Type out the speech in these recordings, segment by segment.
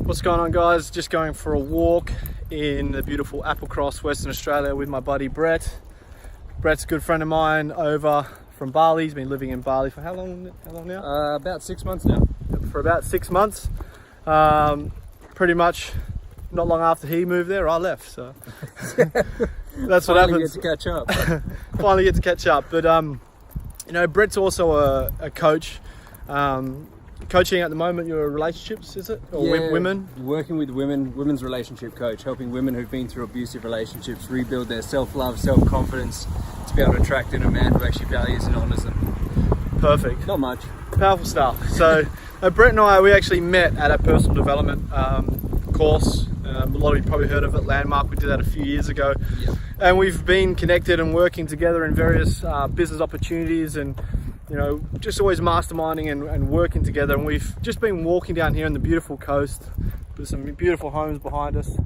What's going on, guys? Just going for a walk in the beautiful Applecross, Western Australia with my buddy Brett. Brett's a good friend of mine over from Bali. He's been living in Bali for how long now? About 6 months now. For about 6 months. Pretty much not long after he moved there, I left. So that's what happens. Get to catch up. Finally get to catch up. But you know, Brett's also a coach. Coaching at the moment your relationships, is it? Or women? Working with women's relationship coach, helping women who've been through abusive relationships rebuild their self-love, self-confidence to be able to attract in a man who actually values and honours them. Perfect. Not much. Powerful stuff. So Brett and I, we actually met at a personal development course. A lot of you probably heard of it, Landmark. We did that a few years ago. Yep. And we've been connected and working together in various business opportunities and, you know, just always masterminding and working together. And we've just been walking down here on the beautiful coast with some beautiful homes behind us.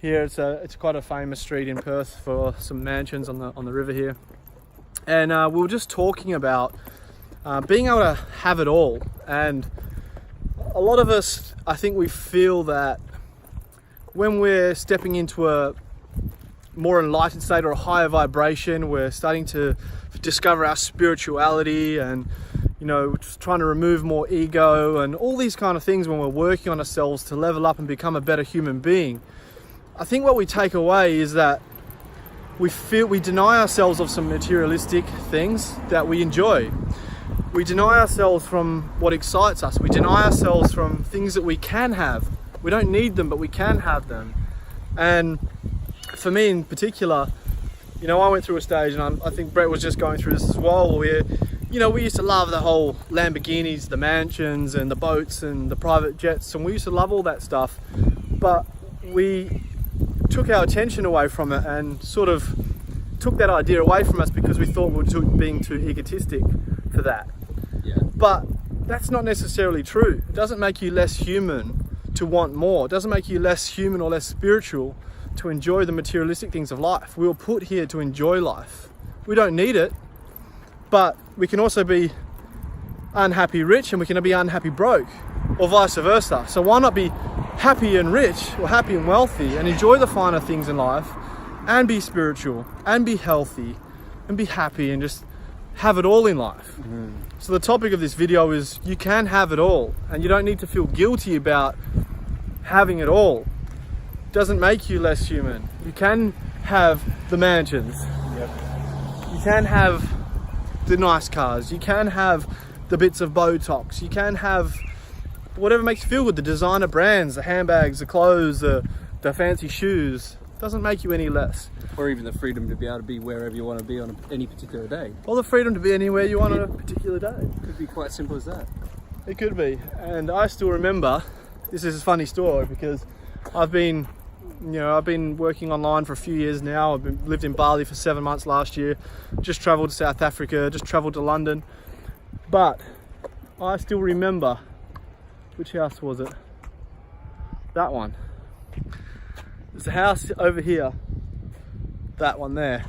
Here it's quite a famous street in Perth for some mansions on the river here. And we were just talking about being able to have it all. And a lot of us, I think we feel that when we're stepping into a more enlightened state or a higher vibration, we're starting to discover our spirituality and, you know, just trying to remove more ego and all these kind of things when we're working on ourselves to level up and become a better human being. I think what we take away is that we deny ourselves of some materialistic things that we enjoy. We deny ourselves from what excites us. We deny ourselves from things that we can have. We don't need them, but we can have them. And for me in particular, you know, I went through a stage, and I think Brett was just going through this as well, where, you know, we used to love the whole Lamborghinis, the mansions and the boats and the private jets, and we used to love all that stuff, but we took our attention away from it and sort of took that idea away from us because we thought we were being too egotistic for that. Yeah. But that's not necessarily true. It doesn't make you less human to want more. It doesn't make you less human or less spiritual to enjoy the materialistic things of life. We were put here to enjoy life. We don't need it, but we can also be unhappy rich and we can be unhappy broke, or vice versa. So why not be happy and rich or happy and wealthy and enjoy the finer things in life and be spiritual and be healthy and be happy and just have it all in life. So the topic of this video is you can have it all, and you don't need to feel guilty about having it all. Doesn't make you less human. You can have the mansions. Yep. You can have the nice cars. You can have the bits of Botox. You can have whatever makes you feel good. The designer brands, the handbags, the clothes, the fancy shoes. Doesn't make you any less. Or even the freedom to be able to be wherever you want to be on any particular day. Or the freedom to be anywhere you want on a particular day. Could be quite simple as that. It could be. And I still remember, this is a funny story because I've been working online for a few years now. I've lived in Bali for 7 months last year. Just travelled to South Africa, just travelled to London. But I still remember, which house was it? That one. There's a house over here, that one there,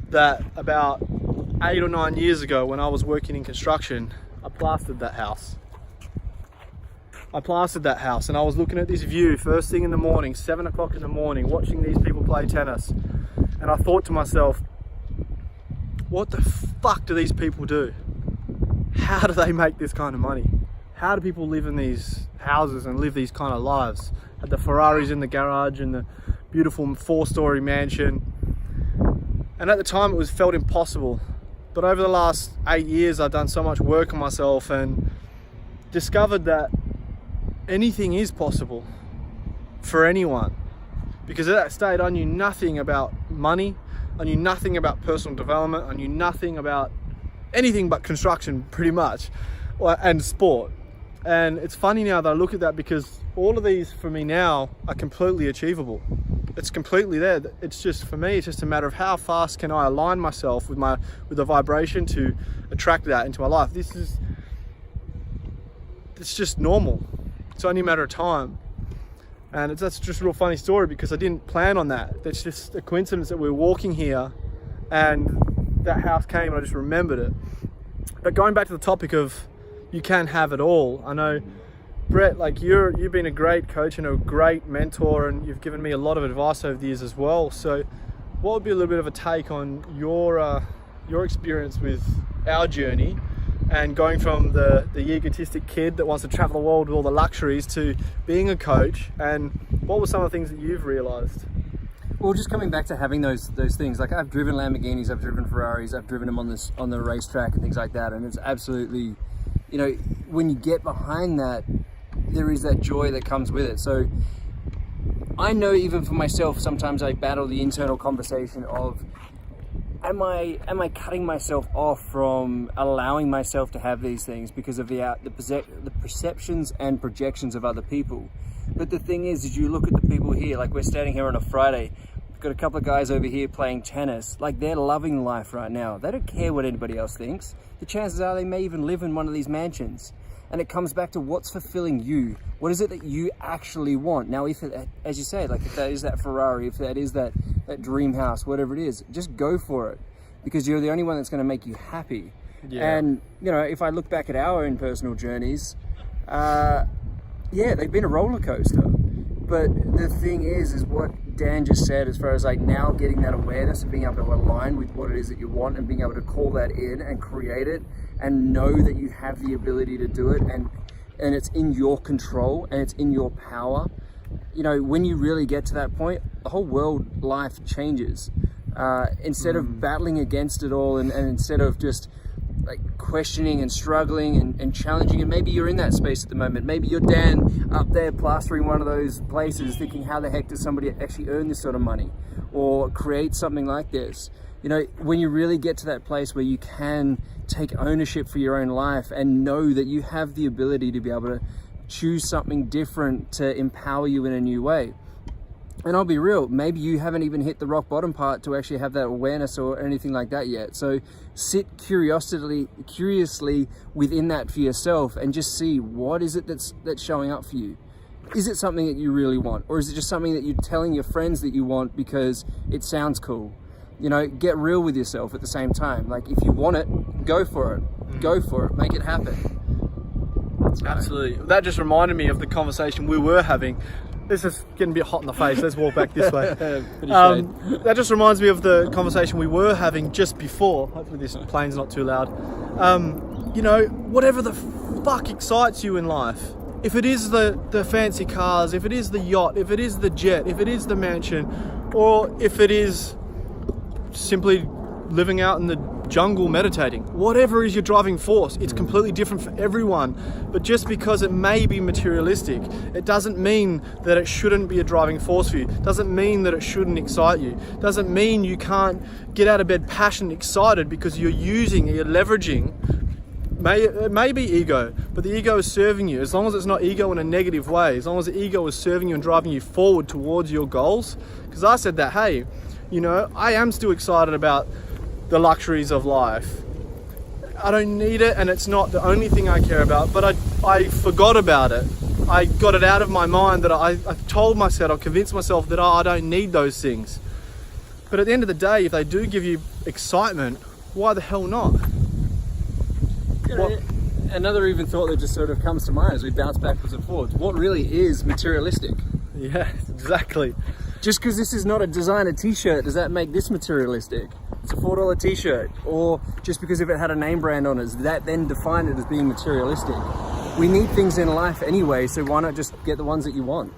that about 8 or 9 years ago when I was working in construction, I plastered that house. And I was looking at this view first thing in the morning, 7 o'clock in the morning, watching these people play tennis. And I thought to myself, what the fuck do these people do? How do they make this kind of money? How do people live in these houses and live these kind of lives? Had the Ferraris in the garage and the beautiful 4-story mansion. And at the time it felt impossible. But over the last 8 years, I've done so much work on myself and discovered that anything is possible for anyone. Because at that stage I knew nothing about money, I knew nothing about personal development, I knew nothing about anything but construction pretty much, and sport. And it's funny now that I look at that because all of these for me now are completely achievable. It's completely there. It's just, for me, it's just a matter of how fast can I align myself with the vibration to attract that into my life. It's just normal. It's only a matter of time. And that's just a real funny story because I didn't plan on that. It's just a coincidence that we're walking here and that house came and I just remembered it. But going back to the topic of you can have it all, I know Brett, like you've been a great coach and a great mentor, and you've given me a lot of advice over the years as well. So what would be a little bit of a take on your experience with our journey and going from the egotistic kid that wants to travel the world with all the luxuries to being a coach, and what were some of the things that you've realized? Well, just coming back to having those things, like I've driven Lamborghinis, I've driven Ferraris, I've driven them on the racetrack and things like that, and it's absolutely, you know, when you get behind that, there is that joy that comes with it. So I know even for myself, sometimes I battle the internal conversation of, am I cutting myself off from allowing myself to have these things because of the perceptions and projections of other people? But the thing is you look at the people here, like we're standing here on a Friday, we've got a couple of guys over here playing tennis, like they're loving life right now. They don't care what anybody else thinks. The chances are they may even live in one of these mansions. And it comes back to what's fulfilling you. What is it that you actually want? Now, if it, as you say, like if that is that Ferrari, if that is that dream house, whatever it is, just go for it, because you're the only one that's going to make you happy. Yeah. And you know, if I look back at our own personal journeys, yeah, they've been a roller coaster. But the thing is what Dan just said, as far as like now getting that awareness and being able to align with what it is that you want and being able to call that in and create it and know that you have the ability to do it, and it's in your control and it's in your power. You know, when you really get to that point, the whole world life changes. Instead of battling against it all and instead of just like questioning and struggling and challenging, and maybe you're in that space at the moment. Maybe you're Dan up there plastering one of those places thinking, how the heck does somebody actually earn this sort of money or create something like this? You know, when you really get to that place where you can take ownership for your own life and know that you have the ability to be able to choose something different to empower you in a new way. And I'll be real, maybe you haven't even hit the rock bottom part to actually have that awareness or anything like that yet. So sit curiously within that for yourself and just see, what is it that's showing up for you? Is it something that you really want? Or is it just something that you're telling your friends that you want because it sounds cool? You know, get real with yourself at the same time. Like if you want it, go for it. Go for it, make it happen. Absolutely. That just reminded me of the conversation we were having. This is getting a bit hot in the face. Let's walk back this way. That just reminds me of the conversation we were having just before. Hopefully this plane's not too loud. You know, whatever the fuck excites you in life, if it is the fancy cars, if it is the yacht, if it is the jet, if it is the mansion, or if it is simply living out in the jungle meditating, whatever is your driving force, it's completely different for everyone. But just because it may be materialistic, it doesn't mean that it shouldn't be a driving force for you. Doesn't mean that it shouldn't excite you. Doesn't mean you can't get out of bed passionate, excited, because you're leveraging. It may be ego, but the ego is serving you. As long as it's not ego in a negative way, as long as the ego is serving you and driving you forward towards your goals. Because I said that, hey, you know, I am still excited about the luxuries of life. I don't need it, and it's not the only thing I care about, but I forgot about it. I got it out of my mind that I told myself, I convinced myself that I don't need those things. But at the end of the day, if they do give you excitement, why the hell not? Another even thought that just sort of comes to mind as we bounce backwards and forwards. What really is materialistic? Yeah, exactly. Just because this is not a designer t-shirt, does that make this materialistic? It's a $4 t-shirt. Or just because if it had a name brand on it, does that then define it as being materialistic? We need things in life anyway, so why not just get the ones that you want?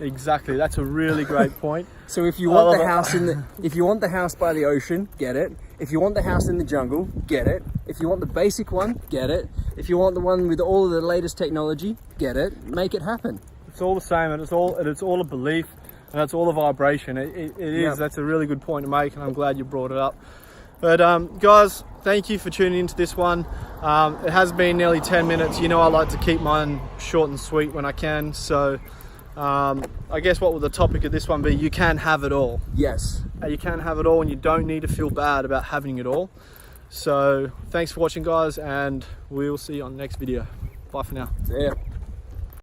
Exactly, that's a really great point. So if you want the house if you want the house by the ocean, get it. If you want the house in the jungle, get it. If you want the basic one, get it. If you want the one with all of the latest technology, get it. Make it happen. It's all the same, and it's all a belief. And that's all a vibration. It is. Yep. That's a really good point to make, and I'm glad you brought it up. But guys, thank you for tuning into this one. It has been nearly 10 minutes. You know, I like to keep mine short and sweet when I can. So I guess what will the topic of this one be? You can have it all. Yes. You can have it all, and you don't need to feel bad about having it all. So thanks for watching, guys, and we'll see you on the next video. Bye for now. See ya.